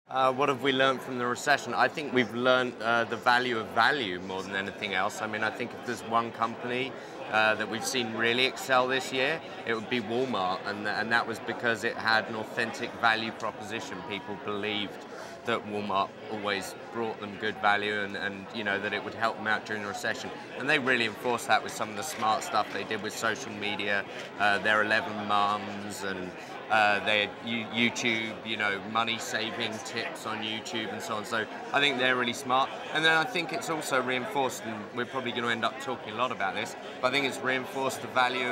What have we learned from the recession? I think we've learned the value of value more than anything else. I mean, I think if there's one company that we've seen really excel this year, it would be Walmart, and that was because it had an authentic value proposition. People believed that Walmart always brought them good value and you know that it would help them out during the recession. And they really enforced that with some of the smart stuff they did with social media, their 11 mums and their YouTube, you know, money-saving tips on YouTube and so on. So I think they're really smart. And then I think it's also reinforced, and we're probably going to end up talking a lot about this, but I think it's reinforced the value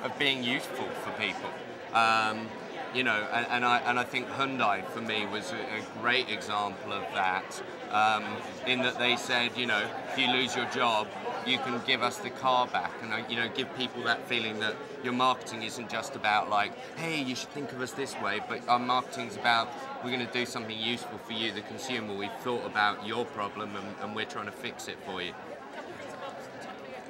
of being useful for people. You know, and I think Hyundai for me was a great example of that, in that they said, you know, if you lose your job, you can give us the car back, and you know, give people that feeling that your marketing isn't just about like, hey, you should think of us this way, but our marketing's about we're going to do something useful for you, the consumer. We've thought about your problem and we're trying to fix it for you.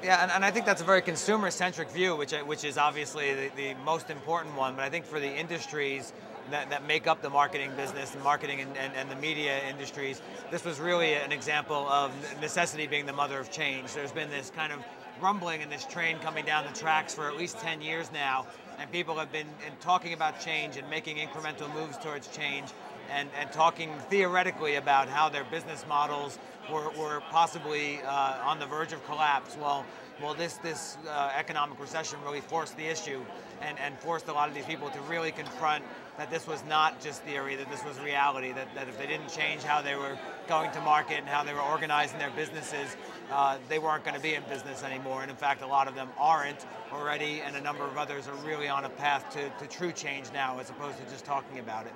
Yeah, and I think that's a very consumer-centric view, which is obviously the most important one. But I think for the industries that make up the marketing business, and marketing and the media industries, this was really an example of necessity being the mother of change. There's been this kind of rumbling in this train coming down the tracks for at least 10 years now, and people have been talking about change and making incremental moves towards change, and talking theoretically about how their business models were possibly on the verge of collapse. Well, this economic recession really forced the issue and forced a lot of these people to really confront that this was not just theory, that this was reality, that if they didn't change how they were going to market and how they were organizing their businesses, they weren't going to be in business anymore. And in fact, a lot of them aren't already, and a number of others are really on a path to true change now, as opposed to just talking about it.